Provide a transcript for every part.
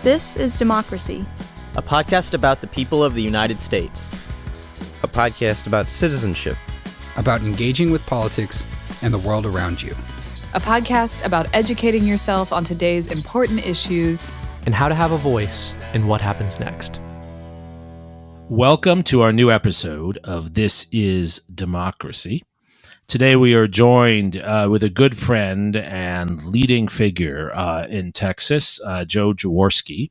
This is Democracy, a podcast about the people of the United States. A podcast about citizenship. About engaging with politics and the world around you. A podcast about educating yourself on today's important issues. And how to have a voice in what happens next. Welcome to our new episode of This is Democracy. Today we are joined with a good friend and leading figure in Texas, Joe Jaworski.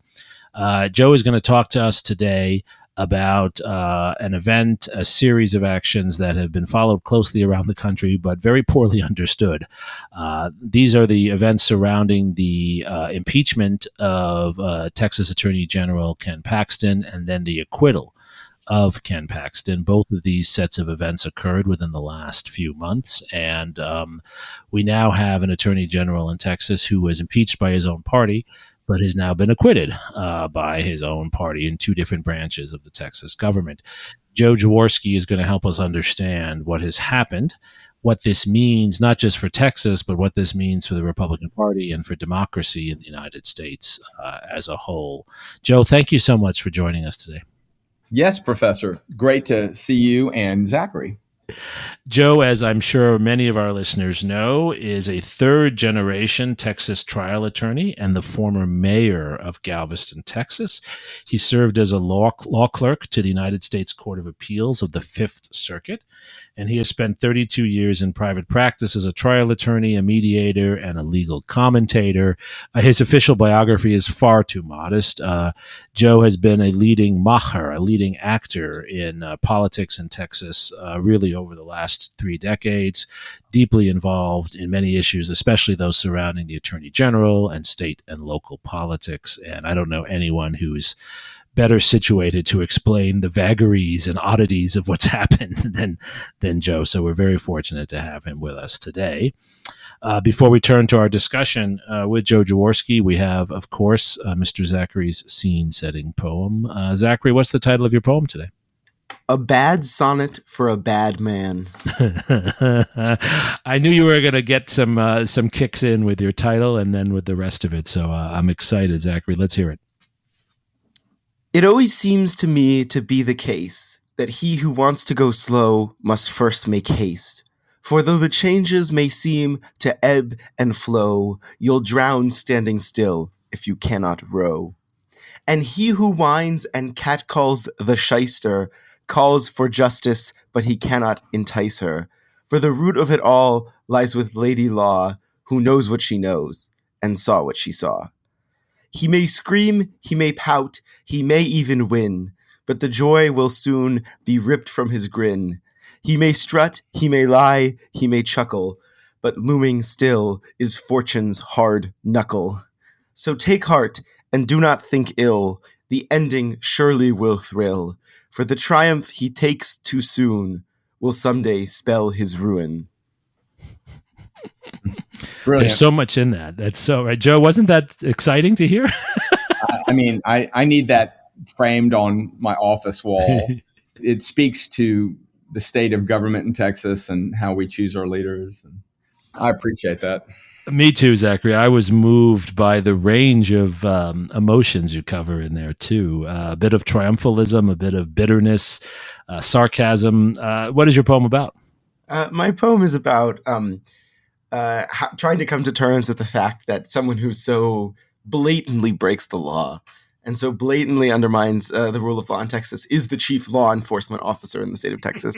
Joe is going to talk to us today about an event, a series of actions that have been followed closely around the country, but very poorly understood. These are the events surrounding the impeachment of Texas Attorney General Ken Paxton and then the acquittal of Ken Paxton. Both of these sets of events occurred within the last few months, and we now have an attorney general in Texas who was impeached by his own party, but has now been acquitted by his own party in two different branches of the Texas government. Joe Jaworski is going to help us understand what has happened, what this means, not just for Texas, but what this means for the Republican Party and for democracy in the United States as a whole. Joe, thank you so much for joining us today. Yes, Professor. Great to see you and Zachary. Joe, as I'm sure many of our listeners know, is a third-generation Texas trial attorney and the former mayor of Galveston, Texas. He served as a law clerk to the United States Court of Appeals of the Fifth Circuit, and he has spent 32 years in private practice as a trial attorney, a mediator, and a legal commentator. His official biography is far too modest. Joe has been a leading macher, a leading actor in politics in Texas, really over the last 3 decades, deeply involved in many issues, especially those surrounding the Attorney General and state and local politics. And I don't know anyone who's better situated to explain the vagaries and oddities of what's happened than Joe. So we're very fortunate to have him with us today. Before we turn to our discussion with Joe Jaworski, we have, of course, Mr. Zachary's scene-setting poem. Zachary, what's the title of your poem today? A Bad Sonnet for a Bad Man. I knew you were going to get some kicks in with your title and then with the rest of it. So I'm excited, Zachary. Let's hear it. It always seems to me to be the case that he who wants to go slow must first make haste. For though the changes may seem to ebb and flow, you'll drown standing still if you cannot row. And he who whines and catcalls the shyster calls for justice, but he cannot entice her. For the root of it all lies with Lady Law, who knows what she knows and saw what she saw. He may scream, he may pout, he may even win, but the joy will soon be ripped from his grin. He may strut, he may lie, he may chuckle, but looming still is fortune's hard knuckle. So take heart and do not think ill, the ending surely will thrill, for the triumph he takes too soon will someday spell his ruin. Brilliant. There's so much in that. That's so right. Joe, wasn't that exciting to hear? I need that framed on my office wall. It speaks to the state of government in Texas and how we choose our leaders. And I appreciate that. Me too, Zachary. I was moved by the range of emotions you cover in there, too. A bit of triumphalism, a bit of bitterness, sarcasm. What is your poem about? My poem is about trying to come to terms with the fact that someone who so blatantly breaks the law and so blatantly undermines the rule of law in Texas is the chief law enforcement officer in the state of Texas.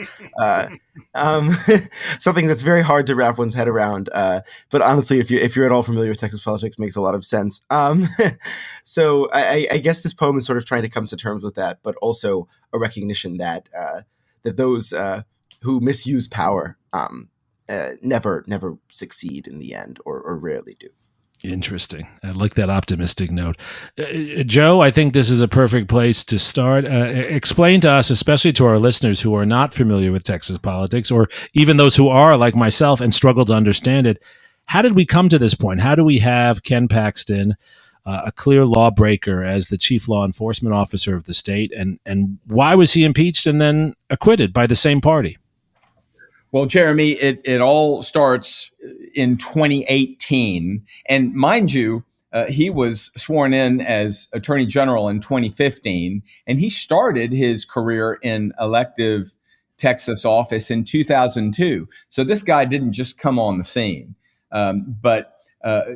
Something that's very hard to wrap one's head around. But honestly, if you're at all familiar with Texas politics, makes a lot of sense. So I guess this poem is sort of trying to come to terms with that, but also a recognition that that those who misuse power never succeed in the end, or rarely do. Interesting. I like that optimistic note. Joe, I think this is a perfect place to start. Explain to us, especially to our listeners who are not familiar with Texas politics, or even those who are, like myself, and struggle to understand it, how did we come to this point? How do we have Ken Paxton, a clear lawbreaker, as the chief law enforcement officer of the state, and why was he impeached and then acquitted by the same party? Well, Jeremy, it all starts in 2018. And mind you, he was sworn in as Attorney General in 2015, and he started his career in elective Texas office in 2002. So this guy didn't just come on the scene. But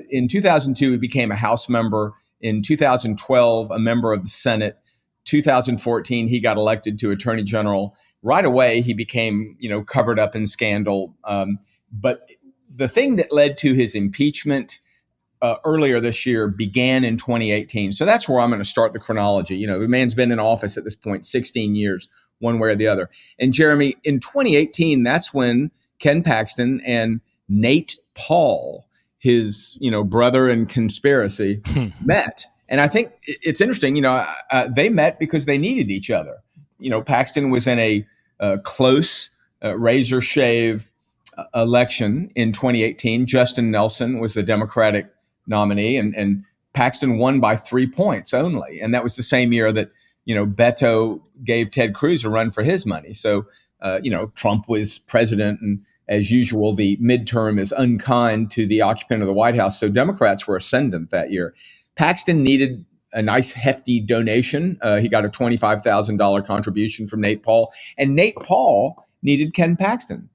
in 2002, he became a House member. In 2012, a member of the Senate. 2014, he got elected to Attorney General. Right away, he became, covered up in scandal. But the thing that led to his impeachment earlier this year began in 2018. So that's where I'm going to start the chronology. The man's been in office at this point 16 years, one way or the other. And Jeremy, in 2018, that's when Ken Paxton and Nate Paul, his brother in conspiracy, met. And I think it's interesting. They met because they needed each other. Paxton was in a close razor shave election in 2018. Justin Nelson was the Democratic nominee, and Paxton won by 3 points only. And that was the same year that, Beto gave Ted Cruz a run for his money. So, Trump was president, and as usual, the midterm is unkind to the occupant of the White House. So Democrats were ascendant that year. Paxton needed a nice hefty donation. He got a $25,000 contribution from Nate Paul, and Nate Paul needed Ken Paxton.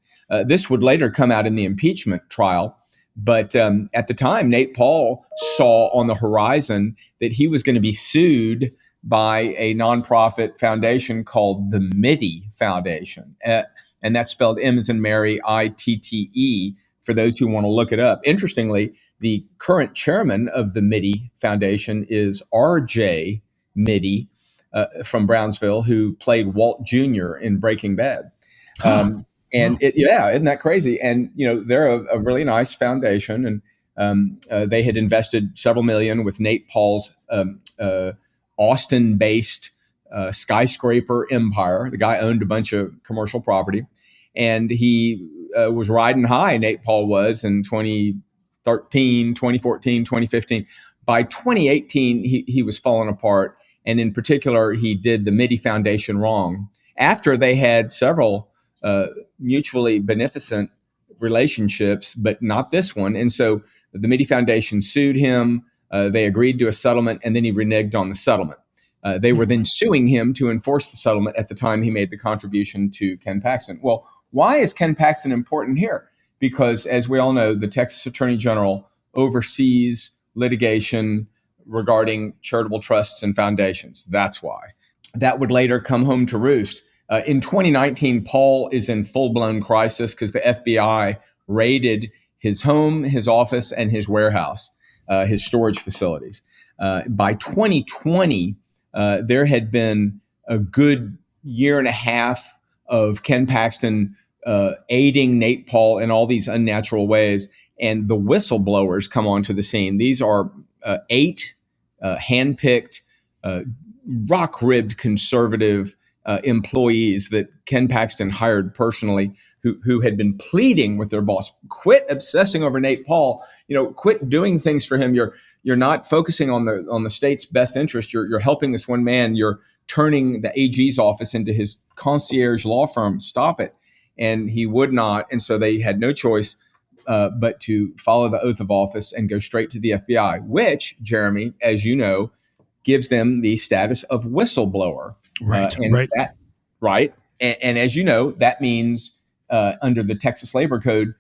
This would later come out in the impeachment trial. But at the time, Nate Paul saw on the horizon that he was going to be sued by a nonprofit foundation called the MITI Foundation. And that's spelled M as in Mary, ITTE, for those who want to look it up. Interestingly, the current chairman of the MITI Foundation is R.J. MITI from Brownsville, who played Walt Jr. in Breaking Bad. And isn't that crazy? And, they're a really nice foundation. And they had invested several million with Nate Paul's Austin-based skyscraper empire. The guy owned a bunch of commercial property. And he was riding high, Nate Paul was, in 2013, 2014, 2015. By 2018, he was falling apart. And in particular, he did the MITI Foundation wrong. After they had several mutually beneficent relationships, but not this one. And so the MITI Foundation sued him. They agreed to a settlement, and then he reneged on the settlement. They were then suing him to enforce the settlement at the time he made the contribution to Ken Paxton. Well, why is Ken Paxton important here? Because, as we all know, the Texas Attorney General oversees litigation regarding charitable trusts and foundations. That's why. That would later come home to roost. In 2019, Paul is in full-blown crisis because the FBI raided his home, his office, and his warehouse, his storage facilities. By 2020, there had been a good year and a half of Ken Paxton aiding Nate Paul in all these unnatural ways, and the whistleblowers come onto the scene. These are 8 handpicked, rock-ribbed conservative employees that Ken Paxton hired personally, who had been pleading with their boss, quit obsessing over Nate Paul, quit doing things for him. You're not focusing on the state's best interest. You're helping this one man. You're turning the AG's office into his concierge law firm. Stop it. And he would not. And so they had no choice but to follow the oath of office and go straight to the FBI, which, Jeremy, as you know, gives them the status of whistleblower. Right. Right. And as you know, that means under the Texas Labor Code,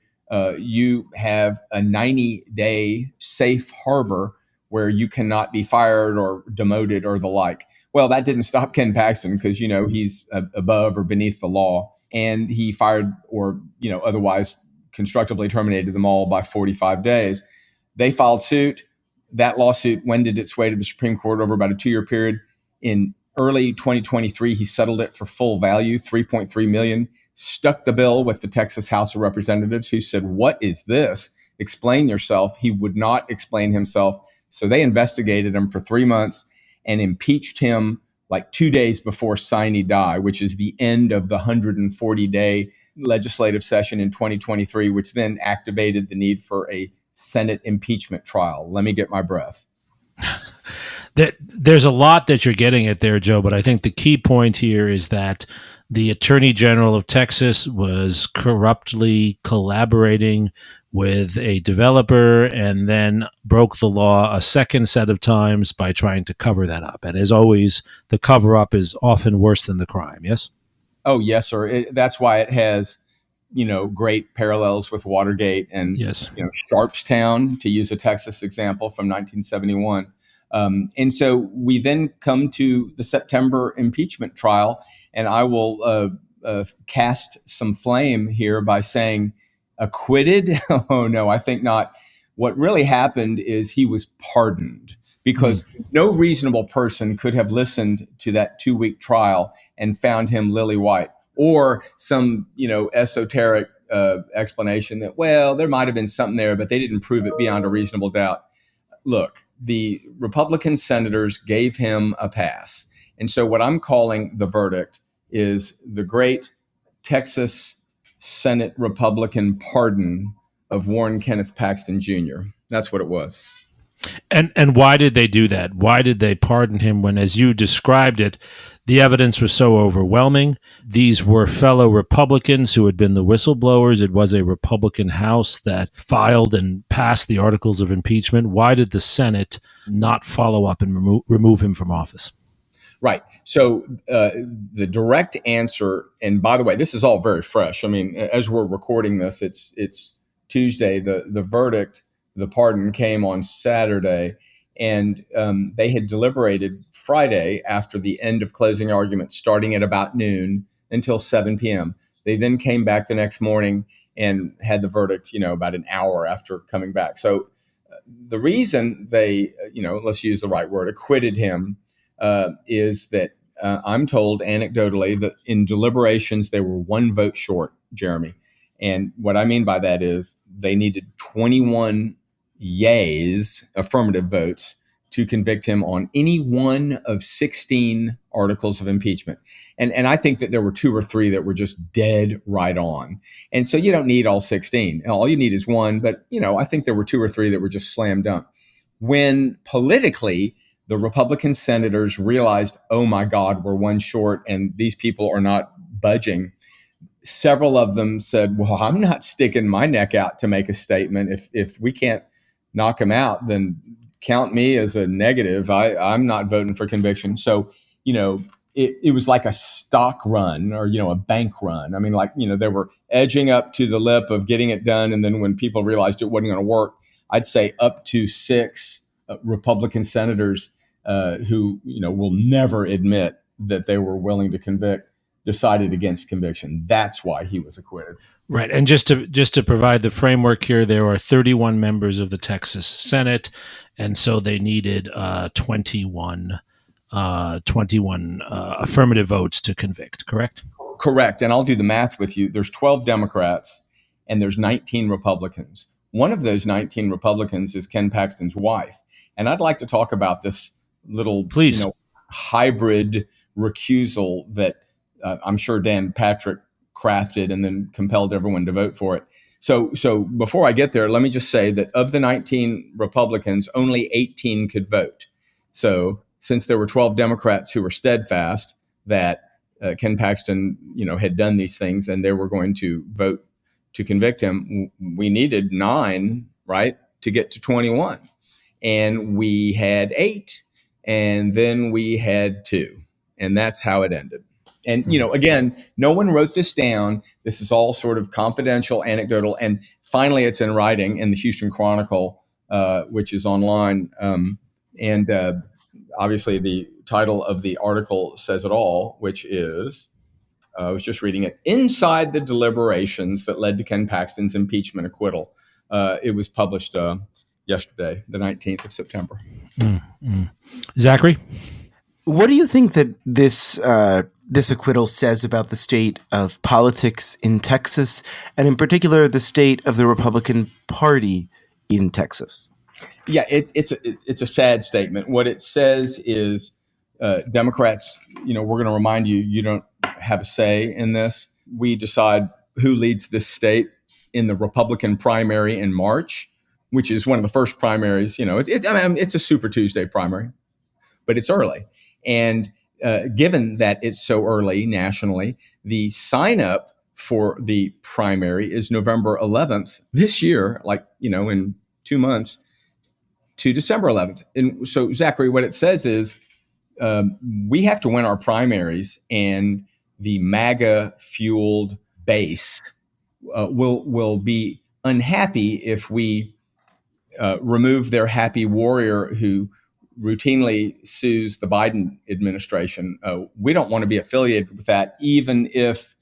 you have a 90-day safe harbor where you cannot be fired or demoted or the like. Well, that didn't stop Ken Paxton because, he's above or beneath the law, and he fired or, otherwise constructively terminated them all by 45 days. They filed suit. That lawsuit wended its way to the Supreme Court over about a 2-year period. In early 2023, he settled it for full value, $3.3 million, stuck the bill with the Texas House of Representatives, who said, "What is this? Explain yourself." He would not explain himself. So they investigated him for 3 months and impeached him like 2 days before sine die, which is the end of the 140-day legislative session in 2023, which then activated the need for a Senate impeachment trial. Let me get my breath. There's a lot that you're getting at there, Joe, but I think the key point here is that the Attorney General of Texas was corruptly collaborating with a developer and then broke the law a second set of times by trying to cover that up. And as always, the cover up is often worse than the crime. Yes? Oh, yes, sir. That's why it has, great parallels with Watergate and, Yes. Sharpstown, to use a Texas example from 1971. And so we then come to the September impeachment trial, and I will cast some flame here by saying acquitted. Oh, no, I think not. What really happened is he was pardoned because no reasonable person could have listened to that 2-week trial and found him lily white, or some, esoteric explanation that, well, there might have been something there, but they didn't prove it beyond a reasonable doubt. Look, the Republican senators gave him a pass. And so what I'm calling the verdict is the great Texas Senate Republican pardon of Warren Kenneth Paxton Jr. That's what it was. And why did they do that? Why did they pardon him when, as you described it, the evidence was so overwhelming? These were fellow Republicans who had been the whistleblowers. It was a Republican House that filed and passed the articles of impeachment. Why did the Senate not follow up and remove him from office? Right. So the direct answer, and by the way, this is all very fresh. I mean, as we're recording this, it's Tuesday. The verdict, the pardon, came on Saturday, and they had deliberated Friday after the end of closing arguments, starting at about noon until 7 p.m. They then came back the next morning and had the verdict, about an hour after coming back. So the reason they, let's use the right word, acquitted him, is that I'm told anecdotally that in deliberations they were 1 vote short, Jeremy. And what I mean by that is they needed 21 yays, affirmative votes, to convict him on any one of 16 articles of impeachment. And I think that there were 2 or 3 that were just dead right on. And so you don't need all 16. All you need is 1. But, I think there were 2 or 3 that were just slam dunk. When politically the Republican senators realized, oh my God, we're 1 short and these people are not budging, several of them said, well, I'm not sticking my neck out to make a statement. If we can't knock him out, then count me as a negative. I'm not voting for conviction. So, it was like a stock run or, a bank run. I mean, they were edging up to the lip of getting it done. And then when people realized it wasn't going to work, I'd say up to 6 Republican senators who, will never admit that they were willing to convict, decided against conviction. That's why he was acquitted. Right. And just to provide the framework here, there are 31 members of the Texas Senate, and so they needed 21 affirmative votes to convict, correct? Correct. And I'll do the math with you. There's 12 Democrats and there's 19 Republicans. One of those 19 Republicans is Ken Paxton's wife. And I'd like to talk about this little, Please. Hybrid recusal that I'm sure Dan Patrick crafted and then compelled everyone to vote for it. So before I get there, let me just say that of the 19 Republicans, only 18 could vote. So since there were 12 Democrats who were steadfast that Ken Paxton, had done these things and they were going to vote to convict him, we needed 9, right, to get to 21. And we had 8, and then we had 2. And that's how it ended. And, again, no one wrote this down. This is all sort of confidential, anecdotal. And finally, it's in writing in the Houston Chronicle, which is online. And obviously, the title of the article says it all, which is, I was just reading it, Inside the Deliberations That Led to Ken Paxton's Impeachment Acquittal. It was published yesterday, the 19th of September. Zachary? What do you think that this acquittal says about the state of politics in Texas, and in particular, the state of the Republican Party in Texas? Yeah, it's a sad statement. What it says is Democrats, we're going to remind you, you don't have a say in this. We decide who leads this state in the Republican primary in March, which is one of the first primaries. It's a Super Tuesday primary, but it's early. And given that it's so early nationally, the sign up for the primary is November 11th this year, in 2 months, to December 11th. And so, Zachary, what it says is we have to win our primaries, and the MAGA-fueled base will be unhappy if we remove their happy warrior who routinely sues the Biden administration. We don't want to be affiliated with that, even if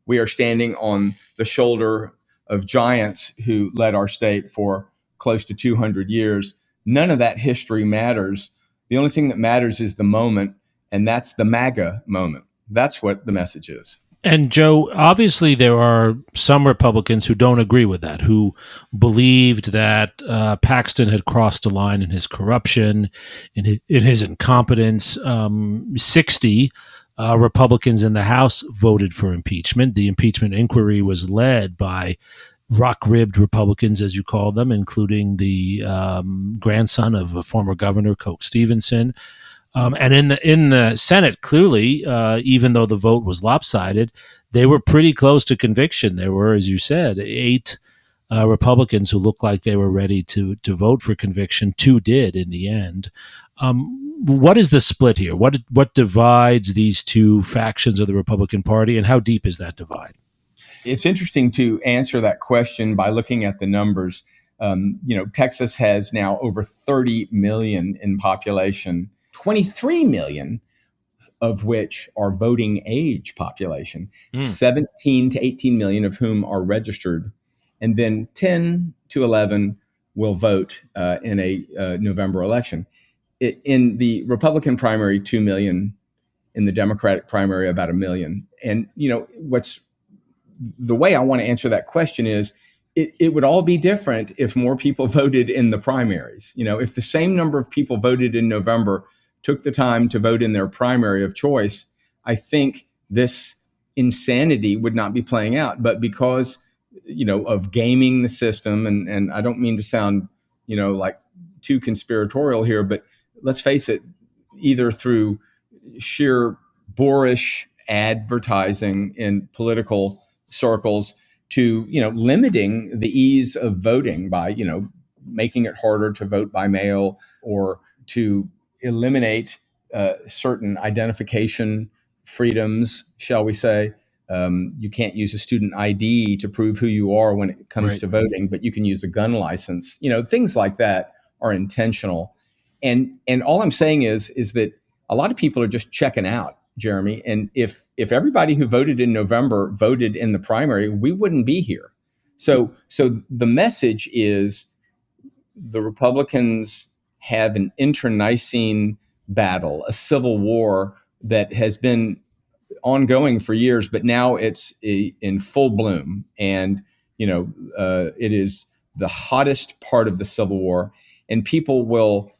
we are standing on the shoulder of giants who led our state for close to 200 years. None of that history matters. The only thing that matters is the moment, and that's the MAGA moment. That's what the message is. And Joe, obviously there are some Republicans who don't agree with that, who believed that Paxton had crossed a line in his corruption, in his incompetence. 60 Republicans in the House voted for impeachment. The impeachment inquiry was led by rock-ribbed Republicans, as you call them, including the grandson of a former governor, Coke Stevenson. And in the Senate, clearly, even though the vote was lopsided, they were pretty close to conviction. There were, as you said, 8 Republicans who looked like they were ready to vote for conviction. 2 did in the end. What is the split here? What divides these two factions of the Republican Party, and how deep is that divide? It's interesting to answer that question by looking at the numbers. Texas has now over 30 million in population. 23 million of which are voting age population, 17 to 18 million of whom are registered, and then 10 to 11 will vote in a November election. In the Republican primary, 2 million. In the Democratic primary, about 1 million. And, what's the way I want to answer that question is it would all be different if more people voted in the primaries. If the same number of people voted in November took the time to vote in their primary of choice, I think this insanity would not be playing out. But because, of gaming the system, and I don't mean to sound, like too conspiratorial here, but let's face it, either through sheer boorish advertising in political circles to, limiting the ease of voting by, making it harder to vote by mail, or to eliminate certain identification freedoms, shall we say. You can't use a student ID to prove who you are when it comes to voting, but you can use a gun license. Things like that are intentional. And all I'm saying is that a lot of people are just checking out, Jeremy. And if everybody who voted in November voted in the primary, we wouldn't be here. So the message is the Republicans have an internecine battle, a civil war that has been ongoing for years, but now it's in full bloom. And, it is the hottest part of the Civil War. And people will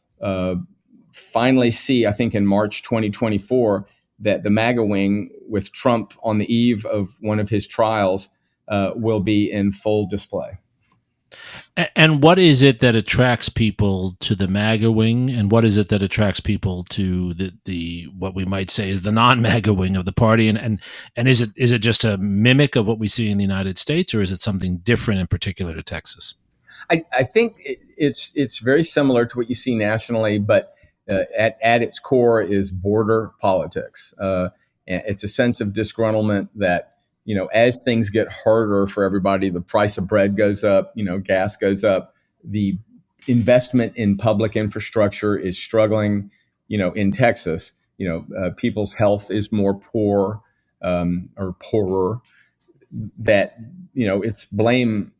finally see, I think in March 2024, that the MAGA wing, with Trump on the eve of one of his trials, will be in full display. And what is it that attracts people to the MAGA wing, and what is it that attracts people to the what we might say is the non-MAGA wing of the party? And is it just a mimic of what we see in the United States, or is it something different in particular to Texas? I think it's very similar to what you see nationally, but at its core is border politics. It's a sense of disgruntlement that, as things get harder for everybody, the price of bread goes up, gas goes up, the investment in public infrastructure is struggling, in Texas, people's health is more poor, or poorer, that, it's blame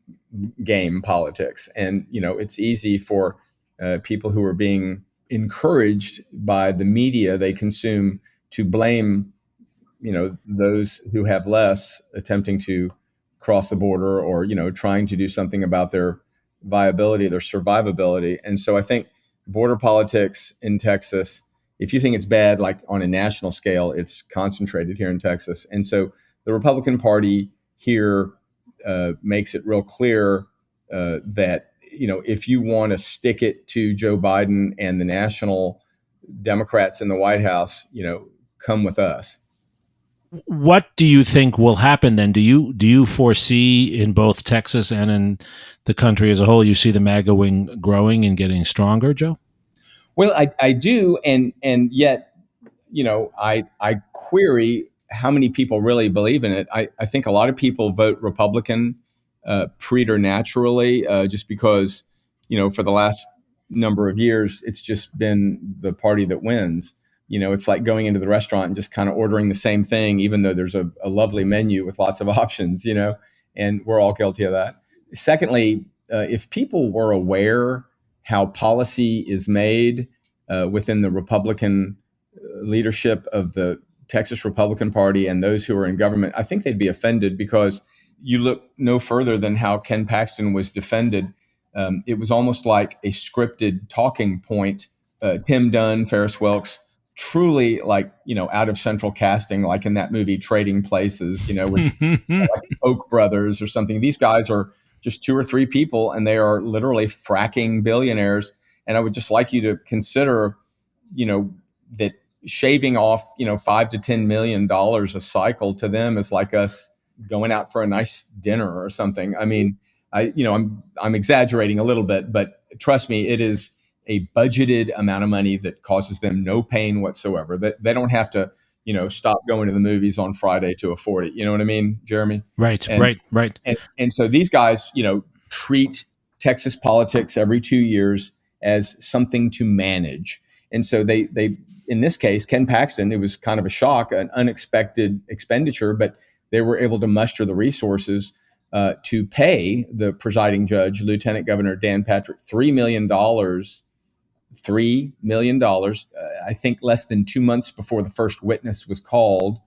game politics. And, it's easy for people who are being encouraged by the media they consume to blame those who have less, attempting to cross the border, or, trying to do something about their viability, their survivability. And so I think border politics in Texas, if you think it's bad, like on a national scale, it's concentrated here in Texas. And so the Republican Party here makes it real clear that, if you want to stick it to Joe Biden and the national Democrats in the White House, come with us. What do you think will happen then? Do you foresee in both Texas and in the country as a whole, you see the MAGA wing growing and getting stronger, Joe? Well, I do, and yet, I query how many people really believe in it. I think a lot of people vote Republican preternaturally, just because, for the last number of years, it's just been the party that wins. It's like going into the restaurant and just kind of ordering the same thing, even though there's a lovely menu with lots of options, and we're all guilty of that. Secondly, if people were aware how policy is made within the Republican leadership of the Texas Republican Party and those who are in government, I think they'd be offended, because you look no further than how Ken Paxton was defended. It was almost like a scripted talking point. Tim Dunn, Ferris Welks, truly out of central casting, like in that movie Trading Places, which like Oak Brothers or something. These guys are just two or three people, and they are literally fracking billionaires. And I would just like you to consider, that shaving off, $5 to $10 million a cycle to them is like us going out for a nice dinner or something. I mean, I'm exaggerating a little bit, but trust me, it is a budgeted amount of money that causes them no pain whatsoever. That they don't have to, stop going to the movies on Friday to afford it. You know what I mean, Jeremy? Right. And so these guys, treat Texas politics every 2 years as something to manage. And so they in this case, Ken Paxton, it was kind of a shock, an unexpected expenditure, but they were able to muster the resources to pay the presiding judge, Lieutenant Governor Dan Patrick, $3 million. $3 million, I think less than 2 months before the first witness was called.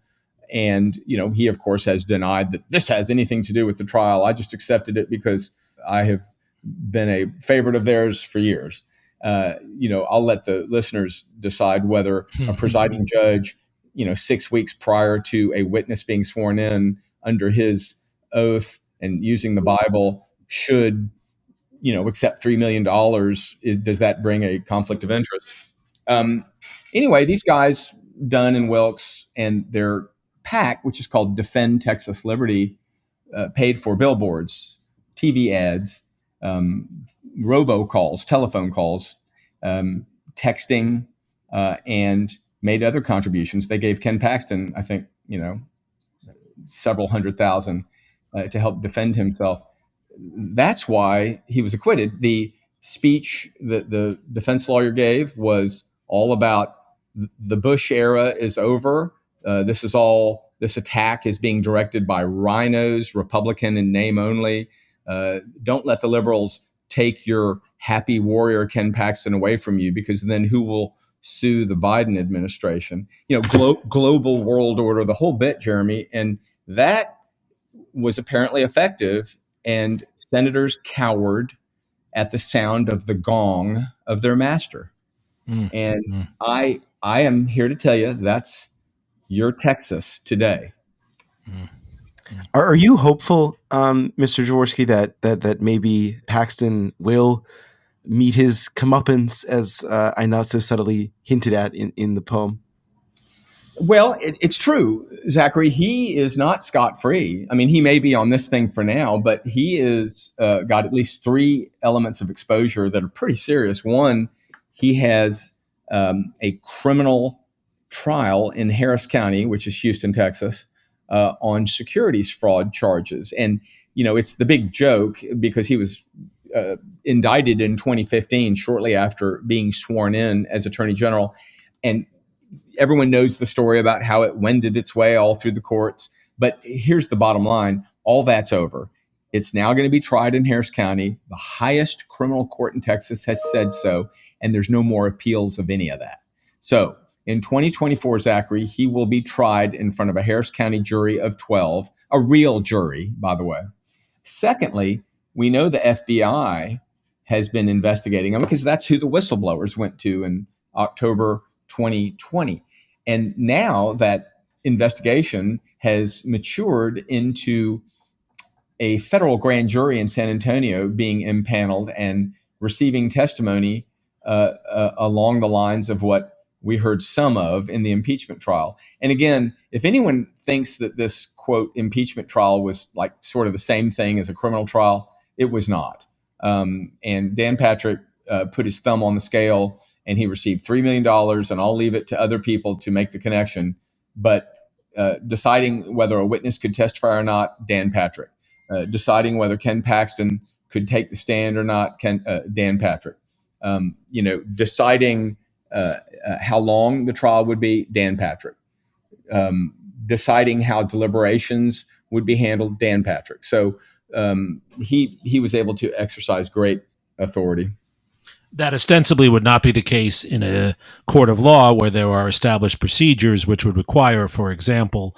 And, he, of course, has denied that this has anything to do with the trial. I just accepted it because I have been a favorite of theirs for years. I'll let the listeners decide whether a presiding judge, 6 weeks prior to a witness being sworn in under his oath and using the Bible should accept $3 million. Does that bring a conflict of interest? Anyway, these guys, Dunn and Wilkes, and their PAC, which is called Defend Texas Liberty, paid for billboards, TV ads, robocalls, telephone calls, texting, and made other contributions. They gave Ken Paxton, I think, several $100,000 to help defend himself. That's why he was acquitted. The speech that the defense lawyer gave was all about the Bush era is over. This attack is being directed by rhinos, Republican in name only. Don't let the liberals take your happy warrior Ken Paxton away from you, because then who will sue the Biden administration? Global world order, the whole bit, Jeremy. And that was apparently effective. And senators cowered at the sound of the gong of their master. And I am here to tell you that's your Texas today. Are you hopeful, Mr. Jaworski, that maybe Paxton will meet his comeuppance, as I not so subtly hinted at in the poem? Well, it's true, Zachary. He is not scot-free. I mean, he may be on this thing for now, but he is got at least three elements of exposure that are pretty serious. One, he has a criminal trial in Harris County, which is Houston, Texas, on securities fraud charges. And, it's the big joke because he was indicted in 2015, shortly after being sworn in as Attorney General. And everyone knows the story about how it wended its way all through the courts. But here's the bottom line. All that's over. It's now going to be tried in Harris County. The highest criminal court in Texas has said so, and there's no more appeals of any of that. So in 2024, Zachary, he will be tried in front of a Harris County jury of 12, a real jury, by the way. Secondly, we know the FBI has been investigating him because that's who the whistleblowers went to in October 2020. And now that investigation has matured into a federal grand jury in San Antonio being impaneled and receiving testimony along the lines of what we heard some of in the impeachment trial. And again, if anyone thinks that this, quote, impeachment trial was like sort of the same thing as a criminal trial, it was not. And Dan Patrick put his thumb on the scale, and he received $3 million, and I'll leave it to other people to make the connection. But deciding whether a witness could testify or not, Dan Patrick. Deciding whether Ken Paxton could take the stand or not, Dan Patrick. Deciding how long the trial would be, Dan Patrick. Deciding how deliberations would be handled, Dan Patrick. So he was able to exercise great authority. That ostensibly would not be the case in a court of law where there are established procedures which would require, for example,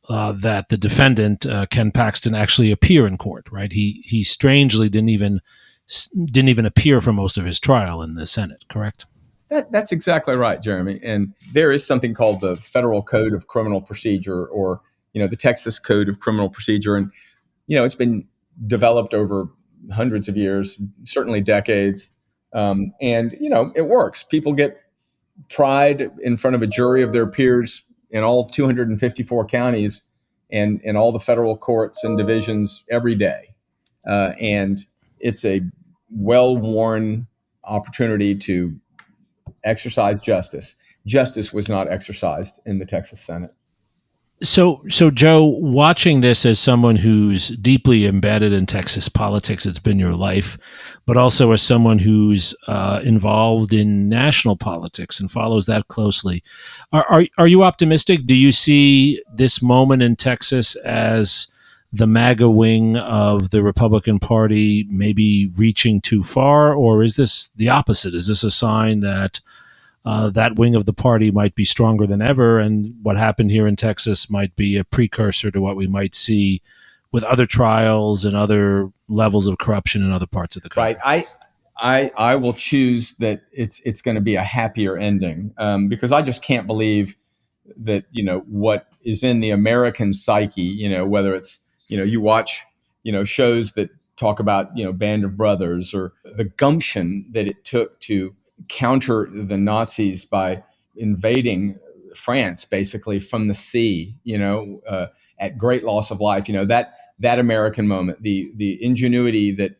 that the defendant, Ken Paxton, actually appear in court, right? He strangely didn't even appear for most of his trial in the Senate, correct? That's exactly right, Jeremy. And there is something called the Federal Code of Criminal Procedure, or, the Texas Code of Criminal Procedure. And, it's been developed over hundreds of years, certainly decades. And it works. People get tried in front of a jury of their peers in all 254 counties and in all the federal courts and divisions every day. And it's a well-worn opportunity to exercise justice. Justice was not exercised in the Texas Senate. So Joe, watching this as someone who's deeply embedded in Texas politics, it's been your life, but also as someone who's involved in national politics and follows that closely, are you optimistic? Do you see this moment in Texas as the MAGA wing of the Republican Party maybe reaching too far, or is this the opposite? Is this a sign that that wing of the party might be stronger than ever, and what happened here in Texas might be a precursor to what we might see with other trials and other levels of corruption in other parts of the country? Right. I will choose that it's going to be a happier ending, because I just can't believe that, what is in the American psyche, whether it's, you watch, shows that talk about, Band of Brothers, or the gumption that it took to counter the Nazis by invading France, basically from the sea, at great loss of life. That American moment, the ingenuity that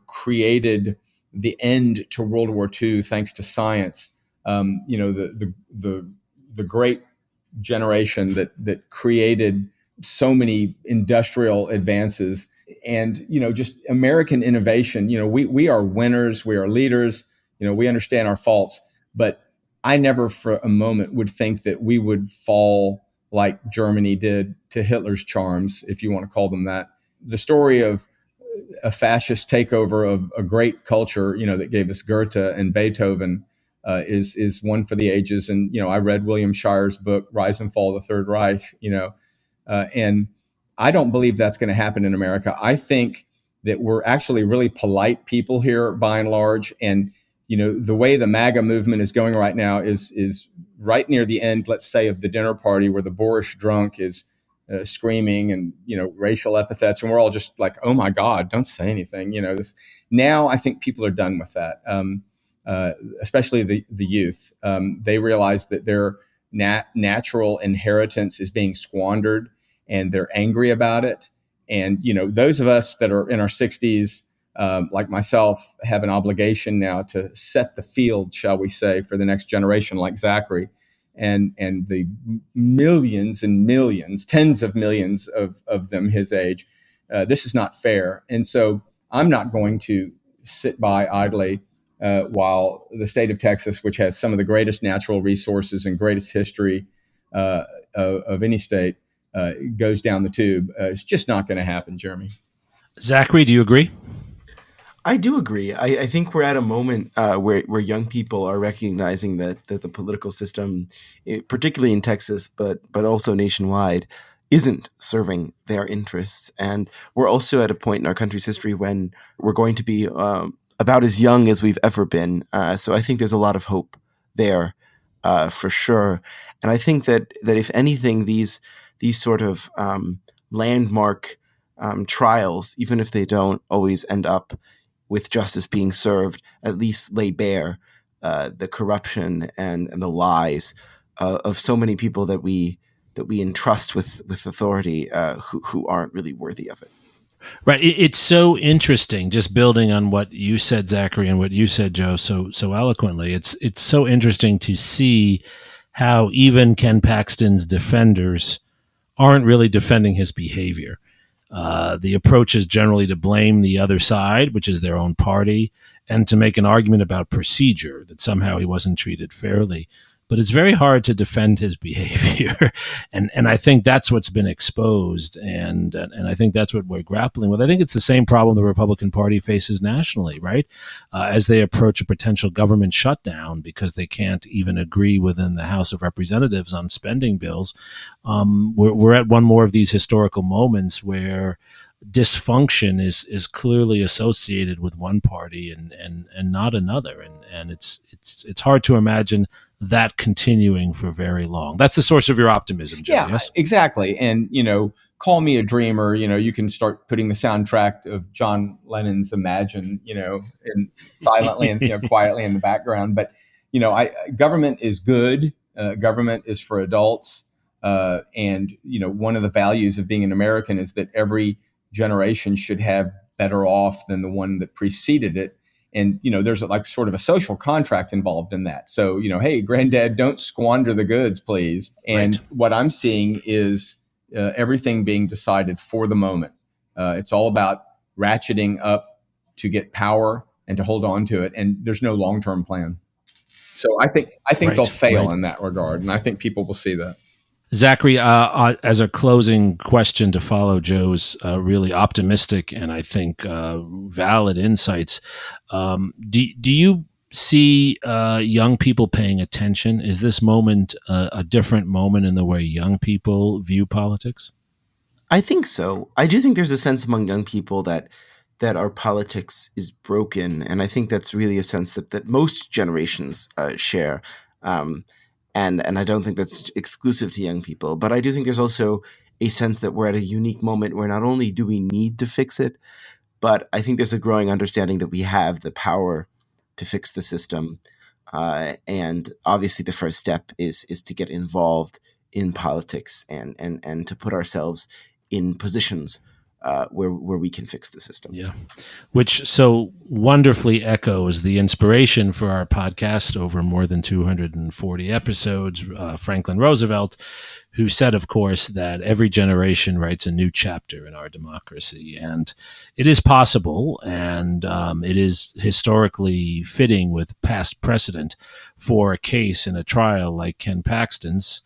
created the end to World War II thanks to science. The great generation that created so many industrial advances. And, just American innovation. We are winners, we are leaders, we understand our faults, but I never for a moment would think that we would fall like Germany did to Hitler's charms, if you want to call them that. The story of a fascist takeover of a great culture, that gave us Goethe and Beethoven, is one for the ages. And, I read William Shire's book, Rise and Fall of the Third Reich, and I don't believe that's going to happen in America. I think that we're actually really polite people here by and large. And, the way the MAGA movement is going right now is right near the end, let's say, of the dinner party where the boorish drunk is screaming and, racial epithets. And we're all just like, oh, my God, don't say anything. Now I think people are done with that, especially the youth. They realize that their natural inheritance is being squandered, and they're angry about it. And, those of us that are in our 60s, like myself, have an obligation now to set the field, shall we say, for the next generation, like Zachary, and the millions and millions, tens of millions of them his age. This is not fair. And so I'm not going to sit by idly while the state of Texas, which has some of the greatest natural resources and greatest history of any state, goes down the tube. It's just not going to happen, Jeremy. Zachary, do you agree? I do agree. I think we're at a moment where young people are recognizing that the political system, particularly in Texas, but also nationwide, isn't serving their interests. And we're also at a point in our country's history when we're going to be about as young as we've ever been. So I think there's a lot of hope there for sure. And I think that if anything, these sort of landmark trials, even if they don't always end up with justice being served, at least lay bare the corruption and the lies of so many people that we entrust with authority who aren't really worthy of it. Right. It's so interesting, just building on what you said, Zachary, and what you said, Joe, so eloquently. It's so interesting to see how even Ken Paxton's defenders aren't really defending his behavior. The approach is generally to blame the other side, which is their own party, and to make an argument about procedure, that somehow he wasn't treated fairly. But it's very hard to defend his behavior. and I think that's what's been exposed. And I think that's what we're grappling with. I think it's the same problem the Republican Party faces nationally, right? As they approach a potential government shutdown because they can't even agree within the House of Representatives on spending bills. We're at one more of these historical moments where dysfunction is clearly associated with one party and not another. And it's hard to imagine that continuing for very long. That's the source of your optimism, Joe. Yeah, yes? exactly. And, call me a dreamer. You can start putting the soundtrack of John Lennon's Imagine, and silently and quietly in the background. But, government is good. Government is for adults. And, one of the values of being an American is that every generation should have better off than the one that preceded it. And, there's sort of a social contract involved in that. So, hey, granddad, don't squander the goods, please. And What I'm seeing is everything being decided for the moment. It's all about ratcheting up to get power and to hold on to it. And there's no long-term plan. So I think they'll fail in that regard. And I think people will see that. Zachary, as a closing question to follow Joe's really optimistic and I think valid insights, do you see young people paying attention? Is this moment a different moment in the way young people view politics? I think so. I do think there's a sense among young people that our politics is broken, and I think that's really a sense that most generations share. And I don't think that's exclusive to young people, but I do think there's also a sense that we're at a unique moment where not only do we need to fix it, but I think there's a growing understanding that we have the power to fix the system. And obviously the first step is to get involved in politics and to put ourselves in positions where we can fix the system. Yeah, which so wonderfully echoes the inspiration for our podcast over more than 240 episodes, Franklin Roosevelt, who said, of course, that every generation writes a new chapter in our democracy. And it is possible, and it is historically fitting with past precedent for a case in a trial like Ken Paxton's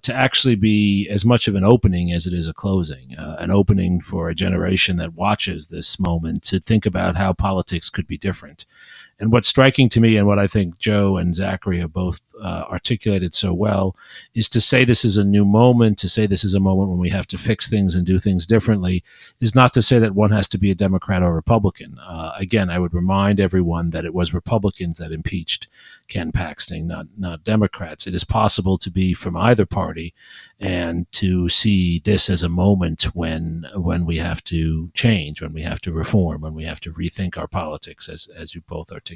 to actually be as much of an opening as it is a closing, an opening for a generation that watches this moment to think about how politics could be different. And what's striking to me, and what I think Joe and Zachary have both articulated so well, is to say this is a new moment, to say this is a moment when we have to fix things and do things differently, is not to say that one has to be a Democrat or Republican. Again, I would remind everyone that it was Republicans that impeached Ken Paxton, not Democrats. It is possible to be from either party and to see this as a moment when we have to change, when we have to reform, when we have to rethink our politics, as you both articulated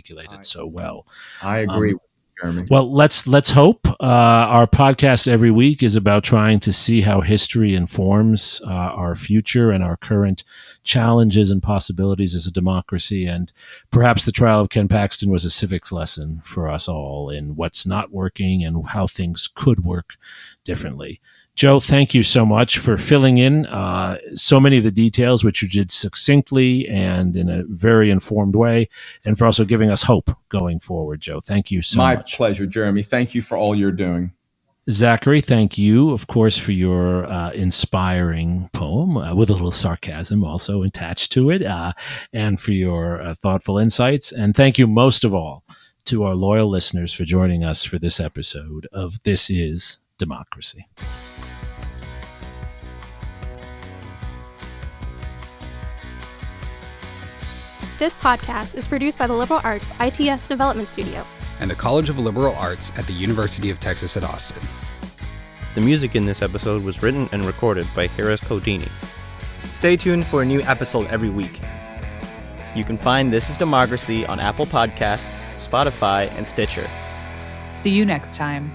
so well. I agree with you, Jeremy. Well, let's hope. Our podcast every week is about trying to see how history informs our future and our current challenges and possibilities as a democracy. And perhaps the trial of Ken Paxton was a civics lesson for us all in what's not working and how things could work differently. Joe, thank you so much for filling in so many of the details, which you did succinctly and in a very informed way, and for also giving us hope going forward, Joe. Thank you so much. My pleasure, Jeremy. Thank you for all you're doing. Zachary, thank you, of course, for your inspiring poem with a little sarcasm also attached to it, and for your thoughtful insights. And thank you most of all to our loyal listeners for joining us for this episode of This Is Democracy. This podcast is produced by the Liberal Arts ITS Development Studio and the College of Liberal Arts at the University of Texas at Austin. The music in this episode was written and recorded by Harris Codini. Stay tuned for a new episode every week. You can find This Is Democracy on Apple Podcasts, Spotify, and Stitcher. See you next time.